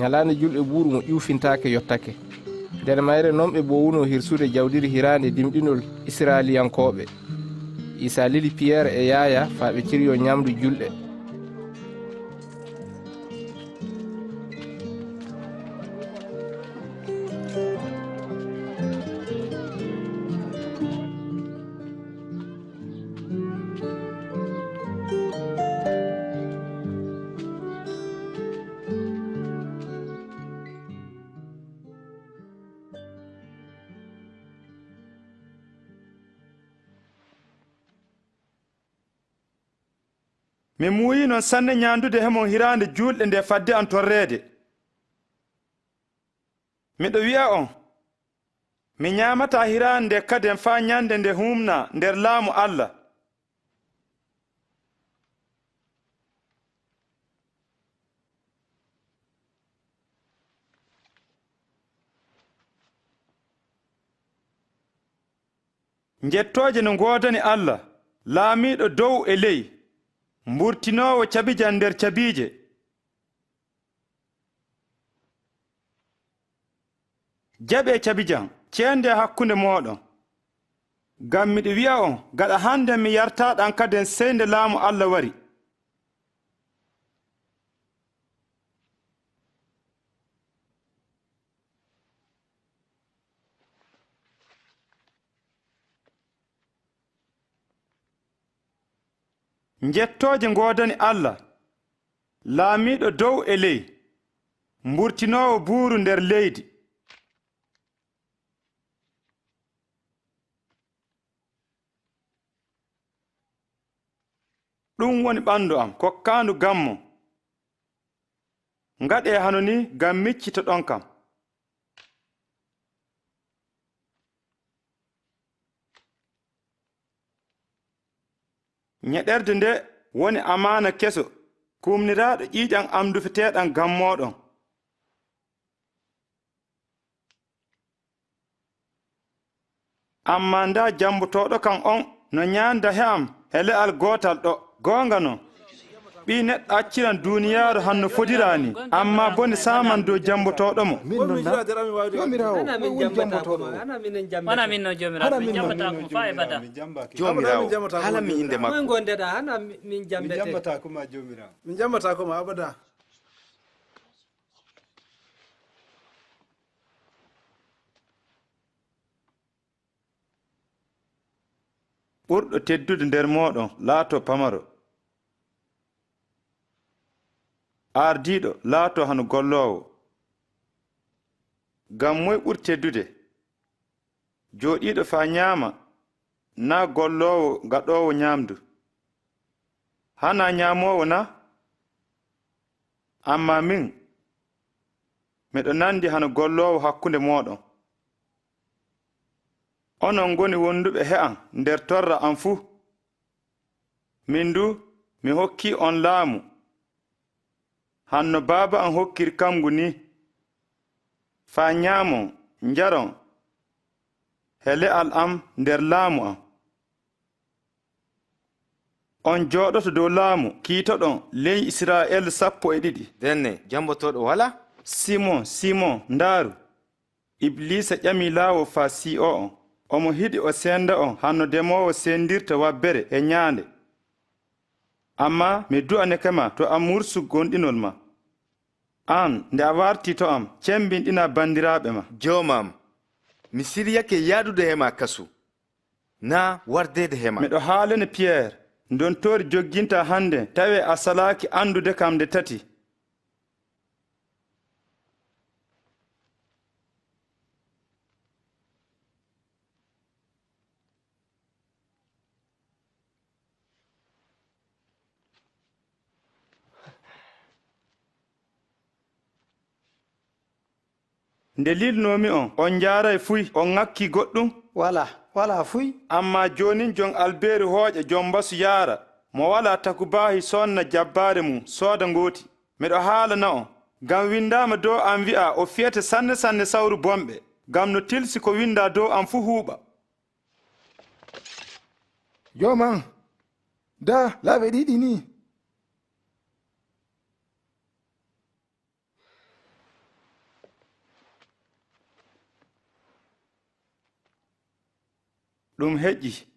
ñalaande julɗe buuru mo ƴuufintaake yottake. nder mayre noon ɓe bowuno hirsude jawdiri hiraande dimɗinol Isra'ilankooɓe. Isa lili Pierre e Yaya faa ɓe ciriyo ñamdu julɗe. mi muuyi noon sanne ñaandude hemon hiraande juulɗe nde fadde an torreede. miɗo wi'a on, mi ñaamata hiraande nde kaden faa ñande nde humna nder laamu Allah. njettooje no ngoodani Allah, laamiiɗo dow e ley, mburtinoowo cabijan nder cabiije. jaɓe cabijan ceende hakkunde mooɗon, ngam miɗo wi'a on gaɗa hande mi yartaɗan kaden sey nde laamu Allah wari. njettooje ngoodani Allah, laamiiɗo dow e ley, mburtinoowo buuru nder leydi. ɗum woni ɓanndu am kokkaandu gammo. ngaɗe hano ni ngam miccito ɗon kam. ñeɗerde nde woni amaana keso kumniraaɗo ƴiiƴam am dufeteeɗam gammooɗon. amma nda jambotooɗo kan on no ñaanda he am he le'al gootal ɗo. goonga no ɓi neɗɗo acciran duuniyaaru hanno fodirani, amma bone saman dow jambotooɗo mo. hala mi inde makko min jambata ko ma abada. ɓurɗo teddude nder mooɗon laato pamaro, ardiiɗo laato hano golloowo. ngam moy ɓuri teddude, jooɗiiɗo faa ñaama na golloowo gaɗoowo ñaamdu? hana ñaamoowo na? amma min miɗo nandi hano golloowo hakkunde mooɗon. onon ngoni wonduɓe he'an nder torra am fuu. min du mi hokki on laamu hanno baaba an hokkiri kamgu ni, faa ñaamon njaron he le'al am nder laamu am. on jooɗoto dow laamu kiitoɗon ley Isra'el 12. denne jambotoɗo wala? simon ndaaru, iblisa ƴami laawo faa si'o on. omo hiɗi o senda on hanno demowo sendirta wabbere e ñaande. amma mi du'anekema to a mursu gonɗinol ma. an nde a warti to am cembinɗina bandiraɓe ma. jomam, mi siryake yaɗude hema kasu, na wardede hema. miɗo haalene Pierre, ndon tori jogginta hande tawe a salaki andude kam nde tati. nde lilnomi on jaaray fuy on ŋakki goɗɗum? wala fuy. amma jonin jon albeeri hooƴe jon mbasu yaara mo wala takubaahi sonna jabbaare mum sooda ngooti. miɗo haalana on ngam windama dow am wi'a o fiyete sanne sawru bomɓe, ngam no tilsi ko winda dow am fuu huuɓa. joman da laaɓe ɗiɗi ni ɗum heƴƴi.